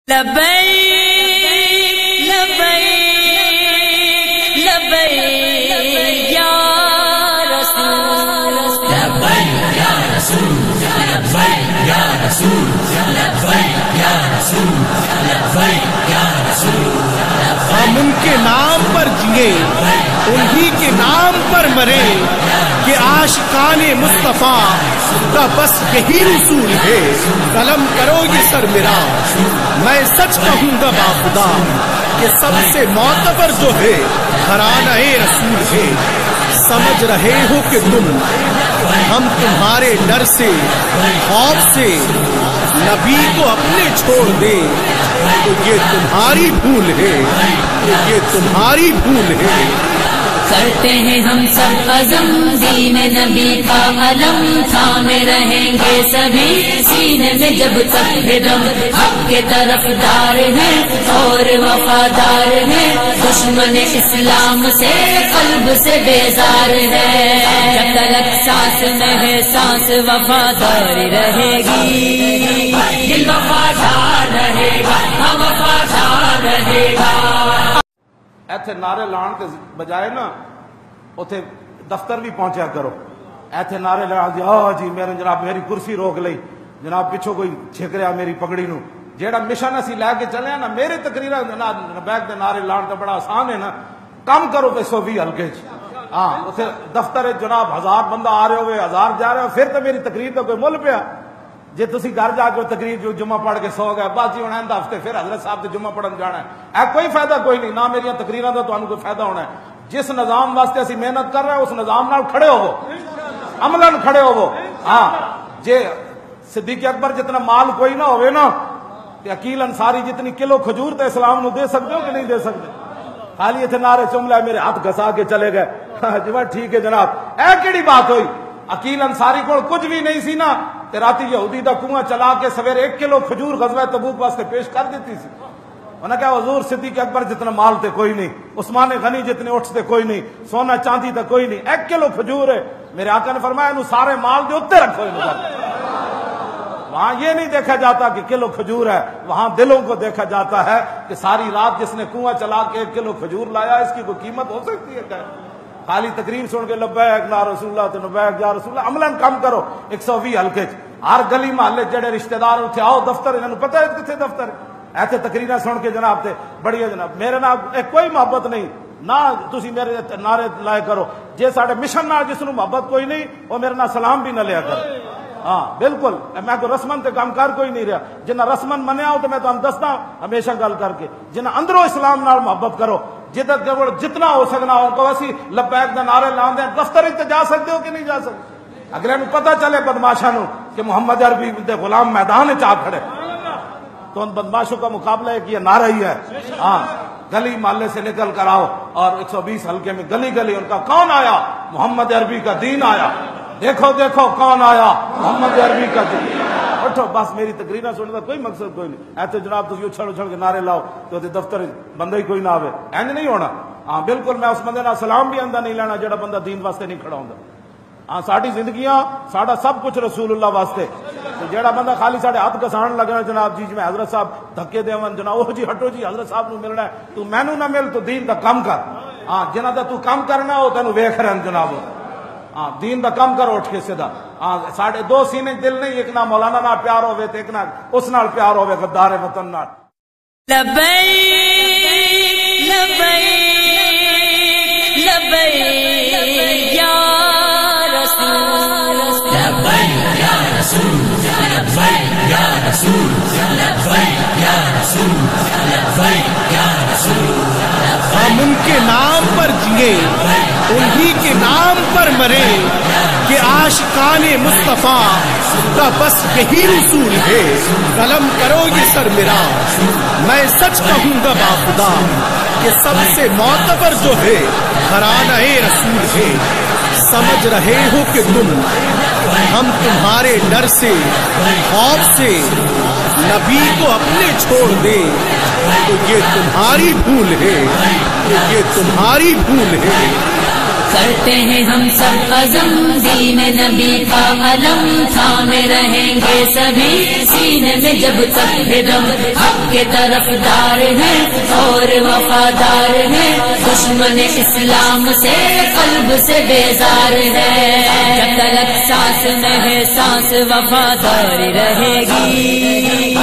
لبیک لبیک لبیک یا رسول لبیک یا رسول لبیک یا رسول لبیک یا رسول لبیک یا رسول ہم ان کے نام پر جیے انہی کے نام پر مرے کہ عاشقان مصطفیٰ کا بس یہی رسول ہے. قلم کرو یہ سر میرا میں سچ کہوں گا باخدا کہ سب سے معتبر جو ہے گھرانہ رسول ہے. سمجھ رہے ہو کہ تم ہم تمہارے ڈر سے خوف سے نبی کو اپنے چھوڑ دیں تو یہ تمہاری بھول ہے، تو یہ تمہاری بھول ہے. کرتے ہیں ہم سب عزم دین نبی کا علم تھامے رہیں گے سبھی سینے میں جب تک ہے دم. حق کے طرفدار ہیں اور وفادار ہیں، دشمن اسلام سے قلب سے بیزار ہے. جب تک سانس میں ہے سانس وفادار رہے گی، دل وفادار رہے گا، ہم وفادار رہے گا. ایتھے نعرے لان کے بجائے نا اوتھے دفتر بھی پہنچیا کرو. ایتھے نعرے لان دی جی میرے جناب میری کرسی روک لئی، جناب پچھو کوئی چھک رہا میری پگڑی نو. جیڑا مشن اسی لے کے چلے نا میرے تقریرا بیک دے نعرے لان تے بڑا آسان ہے نا. کم کرو 120 ہلکے چ ہاں اوتھے دفتر جناب 1000 بندہ آ رہے ہوئے 1000 جا رہے ہو پھر تو میری تقریر دا کوئی مل پیا. جی تسی گھر جا کے تقریر جو جمعہ پڑھ کے سو گئے بس جی ہوں آئندہ ہفتے پھر حضرت صاحب سے جمعہ پڑھن جانا ہے، کوئی فائدہ کوئی نہیں. نہ میری تقریراں دا تانوں کوئی فائدہ ہونا ہے. جس نظام واسطے اسی محنت کر رہے ہیں اس نظام نال کھڑے ہوو، عملاً کھڑے ہوو. ہاں جے صدیق اکبر جتنا مال کوئی نہ ہوئے نا تے عقیل انصاری جتنی کلو کھجور تے اسلام نو دے سکتے ہو کہ نہیں دے سکتے؟ خالی اتنے نعرے چملا میرے ہاتھ گھسا کے چلے گئے. جی ٹھیک ہے جناب اے کیڑی بات ہوئی؟ عقیل انصاری کو کچھ بھی نہیں سی نا تے راتی یہودی دا کنواں چلا کے سویرے 1 کلو کھجور غزوہ تبوک واسطے پیش کر دیتی سی. انہوں نے کہا حضور صدیق اکبر جتنا مال تے کوئی نہیں، عثمان غنی جتنے اٹھ تے کوئی نہیں، سونا چاندی تے کوئی نہیں، 1 کلو کھجور ہے. میرے آقا نے فرمایا انہوں سارے مال دے اتے رکھو. وہاں یہ نہیں دیکھا جاتا کہ کلو کھجور ہے، وہاں دلوں کو دیکھا جاتا ہے کہ ساری رات جس نے کنواں چلا کے 1 کلو کھجور لایا اس کی کوئی قیمت ہو سکتی ہے کیا؟ خالی تقریر سن کے لبیک یا رسول اللہ تے لبیک یا رسول اللہ. عملاً کم کرو 120 ہلکے چ ہر گلی محلے جڑے رشتہ دار اتنے آؤ دفتر انہوں نے پتہ ہے کتنے دفتر ایسے تقریراں سن کے جناب تے بڑی ہے جناب میرے نال کوئی محبت نہیں نہ تسی میرے نعرے لائے کرو. جے ساڈے مشن نال جس نوں محبت کوئی نہیں وہ میرے نال سلام بھی نہ لیا کرو. ہاں بالکل میں کوئی رسمن تے کام کر کوئی نہیں رہا. جنہ رسمن منیا ہو تو میں تمہیں دستا ہمیشہ گل کر کے جنہ اندروں اسلام نال محبت کرو جتنا ہو سکنا ہو کو اسی لبیک دے نعرے لاندے دفتر تے جا سکتے ہو کہ نہیں جا سکتے. اگلے نو پتہ چلے بدماشاں نو کہ محمد عربی دے غلام میدان وچ آ کھڑے تو ان بدماشوں کا مقابلہ ہے کہ یہ نعرہ ہی ہے. ہاں گلی محلے سے نکل کر آؤ اور 120 ہلکے میں گلی گلی ان کا کون آیا؟ محمد عربی کا دین آیا. دیکھو دیکھو کون آیا؟ محمد عربی کا دین. اٹھو بس میری تقریریں سننے کا کوئی مقصد کوئی نہیں. ایسے جناب تسی اچھل اچھل کے نعرے لاؤ تو دفتر بندہ ہی کوئی نہ آوے اینج نہیں ہونا. ہاں بالکل میں اس بندے نال سلام بھی آندا نہیں لینا جڑا بندہ دین واسطے نہیں کھڑا ہوندا. ہاں ساری زندگیاں ساڈا سب کچھ رسول اللہ واسطے. جیڑا بندہ خالی ساڈے ہاتھ گسان لگا جناب جی میں حضرت صاحب دھکے دیون جناب وہ جی ہٹو جی حضرت صاحب نو ملنا ہے تو مینو نہ مل تو دین دا کم کر. ہاں جنہ دا تو کم کرنا وہ تینوں ویکھ رہن جناب. ہاں دین دا کم کر اٹھ کے سیدھا. ہاں ساڈے دو سینے دل نہیں ایک نہ مولانا نال پیار ہوے تے ایک نہ اس نال پیار ہوے غدار وطن نال. لبیک لبیک لبیک یا رسول لبیک یا رسول لبیک یا رسول لبیک یا رسول لبیک یا رسول. ہم ان کے نام پر جیے انہی کے نام پر مرے کہ عاشقان مصطفیٰ کا بس یہی رسول ہے. قلم کرو یہ سر میرا میں سچ کہوں گا باخدا کہ سب سے معتبر جو ہے گھرانہ رسول ہے. سمجھ رہے ہو کہ تم ہم تمہارے ڈر سے خوف سے نبی کو اپنے چھوڑ دیں تو یہ تمہاری بھول ہے، تو یہ تمہاری بھول ہے. کرتے ہیں ہم سب عزم دین نبی کا علم تھامے رہیں گے سبھی سینے میں جب تک ہے دم حق کے طرفدار ہیں اور وفادار ہیں دشمن اسلام سے قلب سے بیزار ہے جب تلک سانس میں ہے سانس وفادار رہے گی